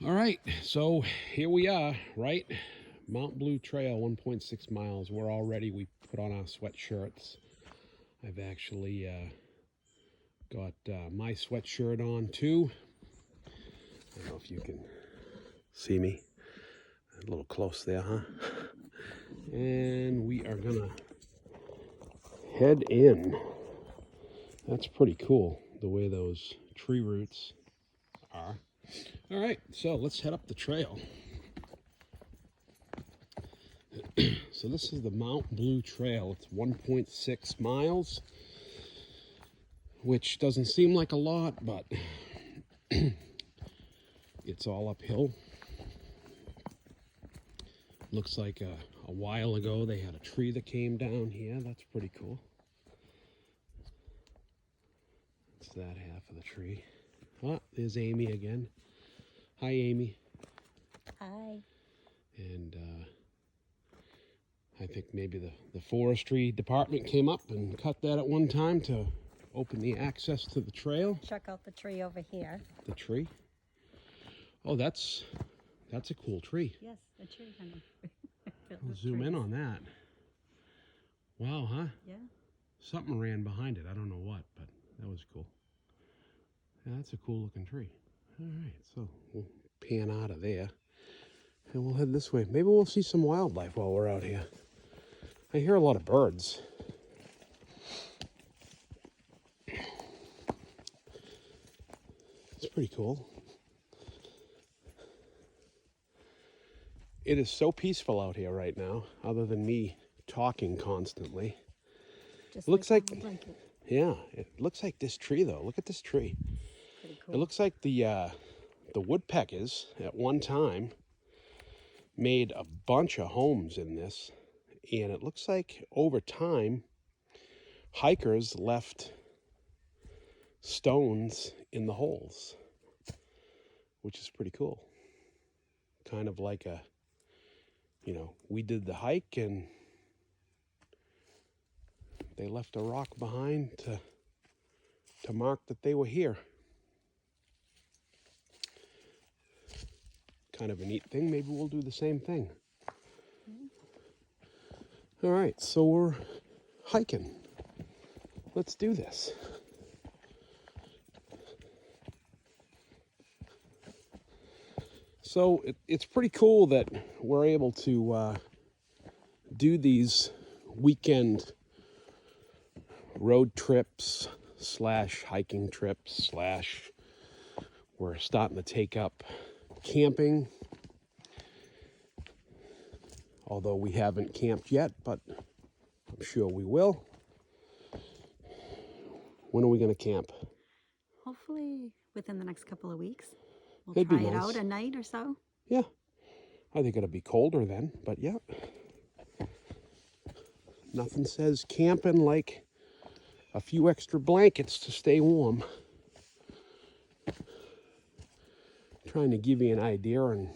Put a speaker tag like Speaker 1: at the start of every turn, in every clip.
Speaker 1: All right, so here we are, right? Mount Blue Trail, 1.6 miles. We put on our sweatshirts. I've actually got my sweatshirt on too. I don't know if you can see me. A little close there, huh? And we are gonna head in. That's pretty cool, the way those tree roots are. All right, so let's head up the trail. So this is the Mount Blue Trail. It's 1.6 miles, which doesn't seem like a lot, but it's all uphill. Looks like a while ago they had a tree that came down here. That's pretty cool. It's that half of the tree. Ah, there's Amy again. Hi, Amy.
Speaker 2: Hi.
Speaker 1: And I think maybe the forestry department came up and cut that at one time to open the access to the trail.
Speaker 2: Check out the tree over here.
Speaker 1: The tree. Oh, that's a cool tree.
Speaker 2: Yes, the tree, honey.
Speaker 1: I'll zoom in on that. Wow, huh?
Speaker 2: Yeah.
Speaker 1: Something ran behind it. I don't know what, but that was cool. Yeah, that's a cool looking tree. All right, so we'll pan out of there and we'll head this way. Maybe we'll see some wildlife while we're out here. I hear a lot of birds. It's pretty cool. It is so peaceful out here right now, other than me talking constantly.
Speaker 2: Just
Speaker 1: Looks
Speaker 2: like,
Speaker 1: like,
Speaker 2: a blanket.
Speaker 1: yeah, it looks like this tree though. Look at this tree.
Speaker 2: Pretty cool.
Speaker 1: It looks like the woodpeckers at one time made a bunch of homes in this, and it looks like over time hikers left stones in the holes, which is pretty cool. Kind of like we did the hike and they left a rock behind to mark that they were here. Kind of a neat thing. Maybe we'll do the same thing. All right, so we're hiking. Let's do this. So it's pretty cool that we're able to do these weekend road trips / hiking trips / we're starting to take up camping, although we haven't camped yet, but I'm sure we will. When are we going to camp?
Speaker 2: Hopefully within the next couple of weeks. We'll
Speaker 1: That'd
Speaker 2: try
Speaker 1: be
Speaker 2: it
Speaker 1: nice.
Speaker 2: out a night or so.
Speaker 1: Yeah, I think it'll be colder then, but yeah. Nothing says camping like a few extra blankets to stay warm. Trying to give you an idea on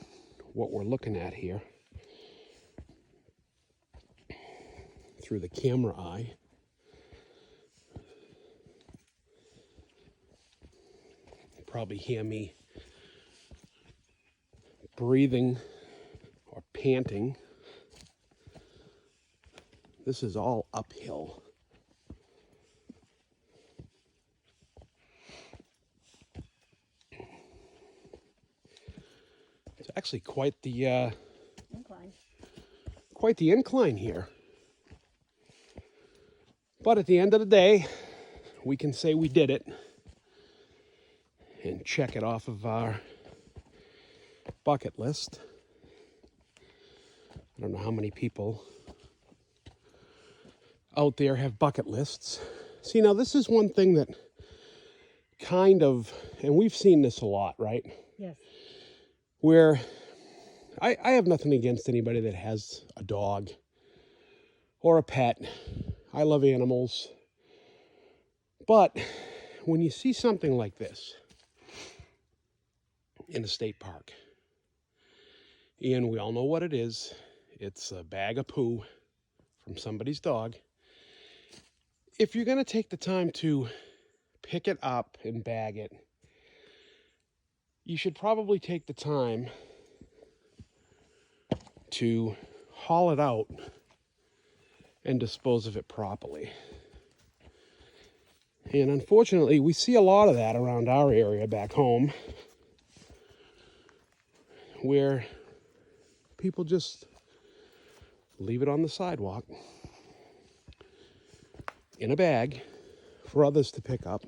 Speaker 1: what we're looking at here through the camera eye. You probably hear me breathing or panting. This is all uphill. It's actually quite the incline here. But at the end of the day, we can say we did it and check it off of our bucket list. I don't know how many people out there have bucket lists. See, now this is one thing that kind of, and we've seen this a lot, right?
Speaker 2: Yes.
Speaker 1: Where I have nothing against anybody that has a dog or a pet. I love animals. But when you see something like this in a state park, and we all know what it is, it's a bag of poo from somebody's dog. If you're going to take the time to pick it up and bag it, you should probably take the time to haul it out and dispose of it properly. And unfortunately, we see a lot of that around our area back home, where people just leave it on the sidewalk in a bag for others to pick up.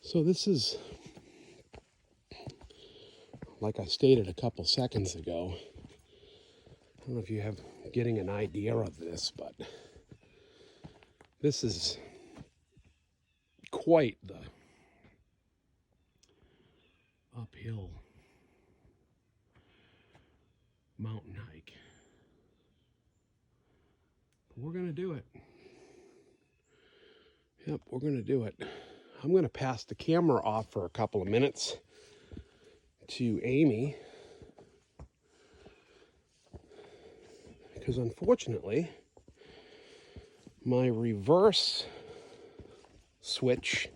Speaker 1: So this is, like I stated a couple seconds ago, I don't know if you have getting an idea of this, but this is quite the uphill mountain hike. But we're going to do it. Yep, we're going to do it. I'm going to pass the camera off for a couple of minutes to Amy, because unfortunately my reverse switch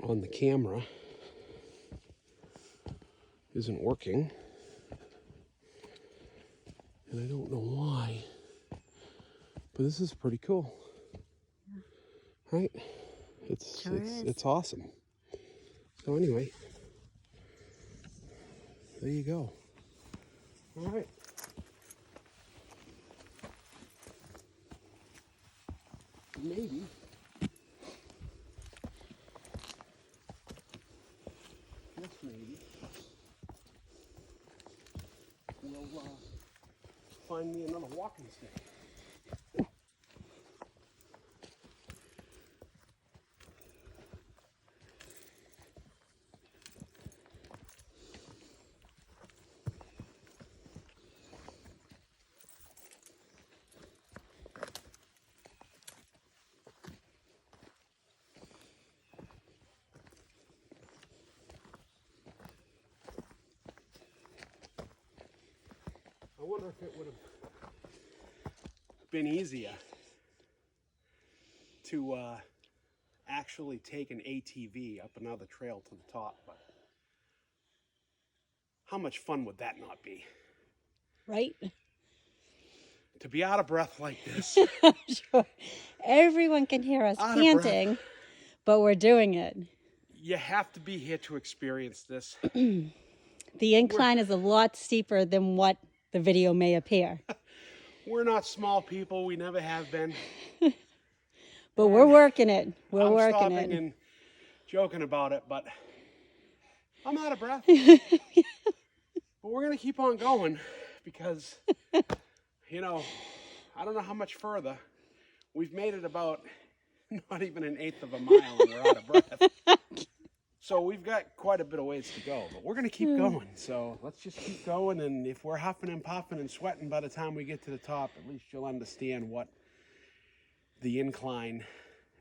Speaker 1: on the camera isn't working, and I don't know why, but this is pretty cool. Right?
Speaker 2: Sure is.
Speaker 1: It's awesome. So anyway, there you go. All right. Maybe just maybe we'll find me another walking stick. I wonder if it would have been easier to actually take an ATV up another trail to the top, but how much fun would that not be?
Speaker 3: Right?
Speaker 1: To be out of breath like this.
Speaker 3: Sure. Everyone can hear us
Speaker 1: Out of breath.
Speaker 3: panting, but we're doing it.
Speaker 1: You have to be here to experience this.
Speaker 3: The incline is a lot steeper than what the video may appear,
Speaker 1: We're not small people. We never have been.
Speaker 3: but we're working it. We're
Speaker 1: I'm
Speaker 3: working
Speaker 1: stopping
Speaker 3: it.
Speaker 1: and joking about it, but I'm out of breath. But we're going to keep on going because, you know, I don't know how much further. We've made it about not even an eighth of a mile and we're out of breath. So we've got quite a bit of ways to go, but we're going to keep going. So let's just keep going. And if we're huffing and puffing and sweating by the time we get to the top, at least you'll understand what the incline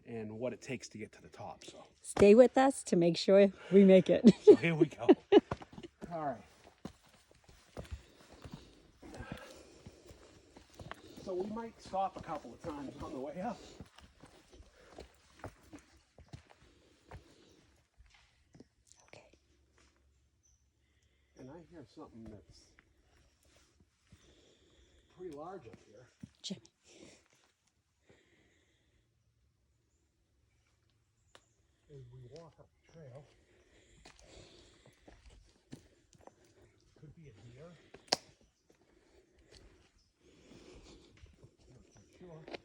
Speaker 1: and what it takes to get to the top. So
Speaker 3: Stay with us to make sure we make it.
Speaker 1: So here we go. All right. So we might stop a couple of times on the way up.
Speaker 3: Okay.
Speaker 1: And I hear something that's pretty large up here.
Speaker 3: Jimmy.
Speaker 1: As we walk up the trail. Could be a deer. Not quite sure.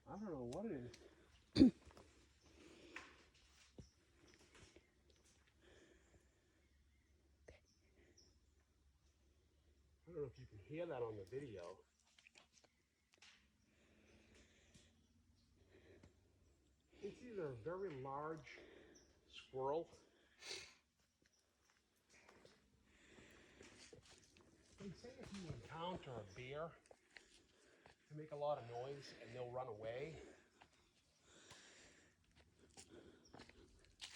Speaker 1: I don't know what it is. I don't know if you can hear that on the video. It's either a very large squirrel They say if you encounter a bear, they make a lot of noise and they'll run away.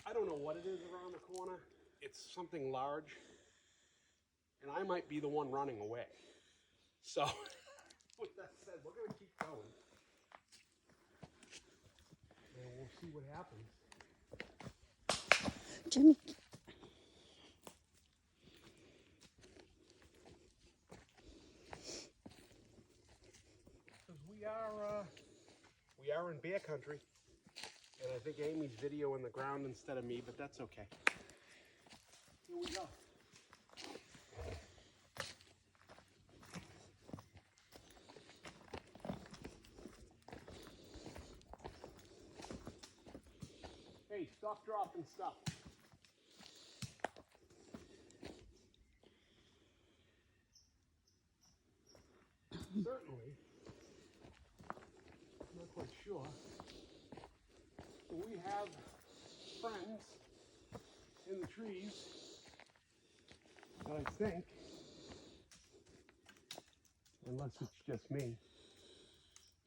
Speaker 1: I don't know what it is around the corner. It's something large, and I might be the one running away. So, with that said, we're gonna keep going, and we'll see what happens.
Speaker 3: Jimmy.
Speaker 1: Because we are in bear country, and I think Amy's videoing the ground instead of me, but that's okay. Here we go. Hey, stop dropping stuff. Certainly, I'm not quite sure, but we have friends in the trees that I think, unless it's just me,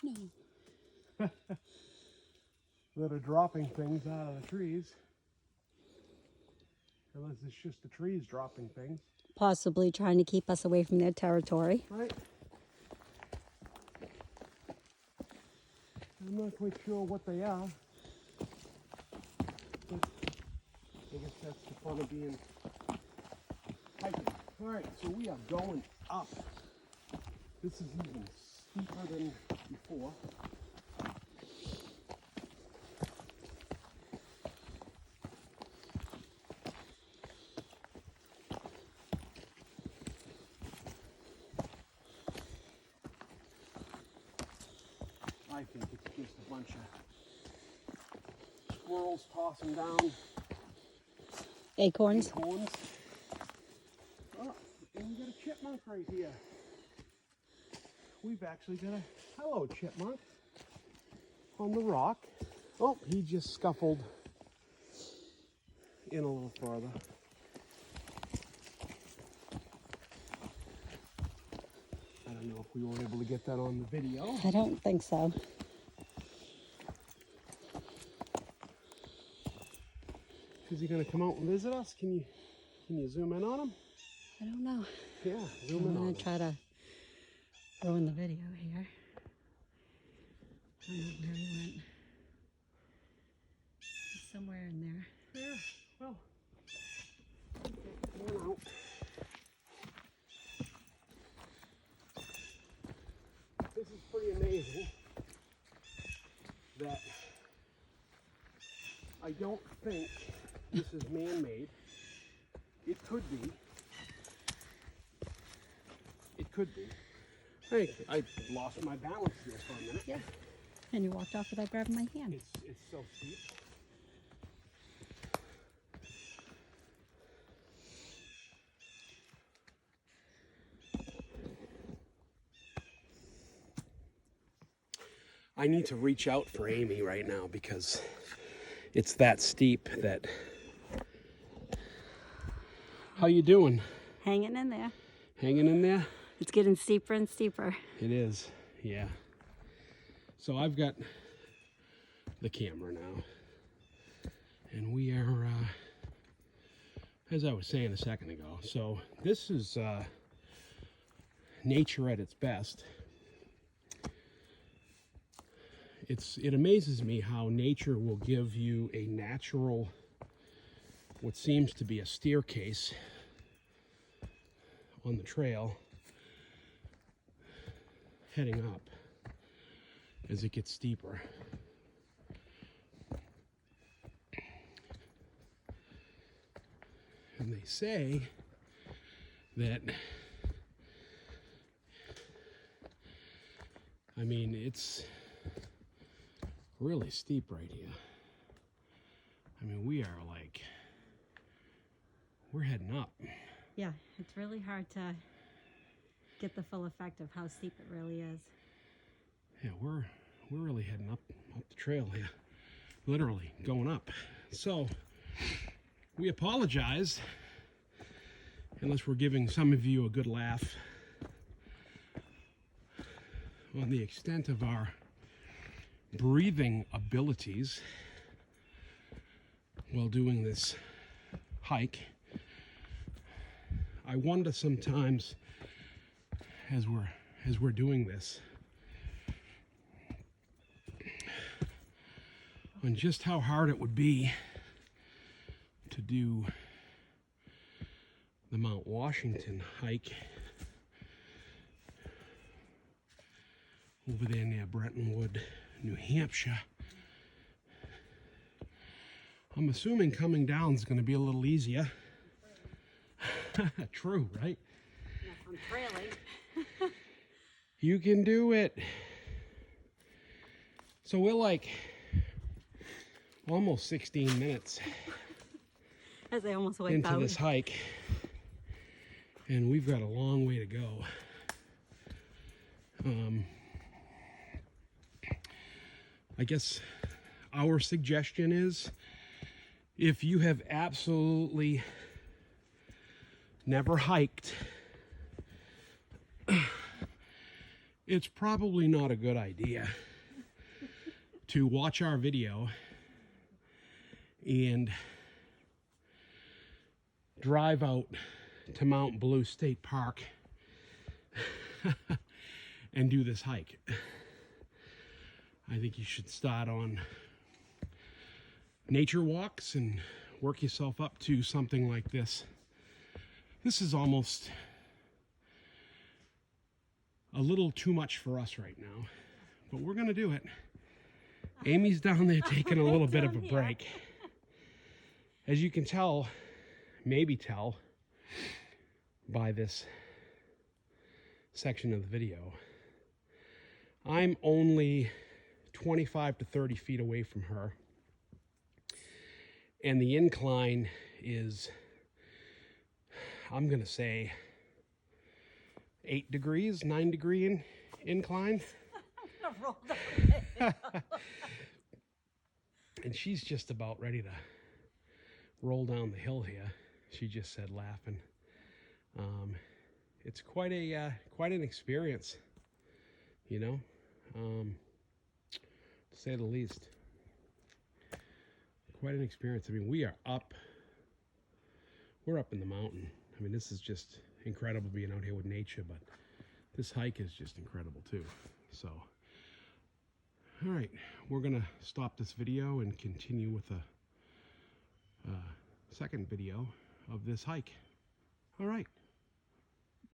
Speaker 3: No.
Speaker 1: that are dropping things out of the trees. Unless it's just the trees dropping things.
Speaker 3: Possibly trying to keep us away from their territory.
Speaker 1: Right? I'm not quite sure what they are. But I guess that's the fun of being hiking. Alright, so we are going up. This is even steeper than before. I think it's just a bunch of squirrels tossing down
Speaker 3: Acorns.
Speaker 1: acorns. Oh, and we got a chipmunk right here. We've actually got a hello chipmunk on the rock. Oh, he just scuffled in a little farther. I don't know if we were able to get that on the video.
Speaker 3: I don't think so.
Speaker 1: Is he gonna come out and visit us? Can you zoom in on him?
Speaker 3: I don't know.
Speaker 1: Yeah, zoom in
Speaker 3: I'm
Speaker 1: on
Speaker 3: gonna
Speaker 1: him.
Speaker 3: try to ruin the video here. I don't know where he went. He's somewhere in there.
Speaker 1: Yeah, well, come on out. This is pretty amazing that I don't think this is man-made. It could be. It could be. Hey, I lost my balance there for a minute.
Speaker 3: Yeah. And you walked off without grabbing my hand.
Speaker 1: It's so steep. I need to reach out for Amy right now because it's that steep that... How you doing?
Speaker 2: Hanging in there.
Speaker 1: Hanging in there?
Speaker 2: It's getting steeper and steeper.
Speaker 1: It is, yeah. So I've got the camera now. And we are, as I was saying a second ago, so this is nature at its best. It amazes me how nature will give you a natural, what seems to be a staircase on the trail heading up as it gets steeper. And they say that, I mean, it's really steep right here. I mean, we are like, we're heading up.
Speaker 2: Yeah, it's really hard to get the full effect of how steep it really is.
Speaker 1: Yeah, we're really heading up the trail here. Literally going up. So we apologize unless we're giving some of you a good laugh on the extent of our breathing abilities while doing this hike. I wonder sometimes as we're doing this on just how hard it would be to do the Mount Washington hike over there near Brettonwood, New Hampshire. I'm assuming coming down is going to be a little easier. True, right?
Speaker 2: Yes, I'm trailing.
Speaker 1: You can do it. So we're like almost 16 minutes
Speaker 2: As I almost wiped
Speaker 1: into
Speaker 2: out.
Speaker 1: this hike, and we've got a long way to go. I guess our suggestion is, if you have absolutely never hiked, it's probably not a good idea to watch our video and drive out to Mount Blue State Park and do this hike. I think you should start on nature walks and work yourself up to something like this. This is almost a little too much for us right now, but we're gonna do it. Amy's down there taking a little bit of a break. As you can tell, maybe tell by this section of the video, I'm only 25 to 30 feet away from her, and the incline is, I'm gonna say 8 degrees, 9 degree incline.
Speaker 2: I'm gonna roll down.
Speaker 1: And she's just about ready to roll down the hill here. She just said, laughing. It's quite an experience, you know, to say the least. Quite an experience. I mean, we're up in the mountain. I mean, this is just incredible being out here with nature, but this hike is just incredible too. So, all right, we're gonna stop this video and continue with a second video of this hike. All right.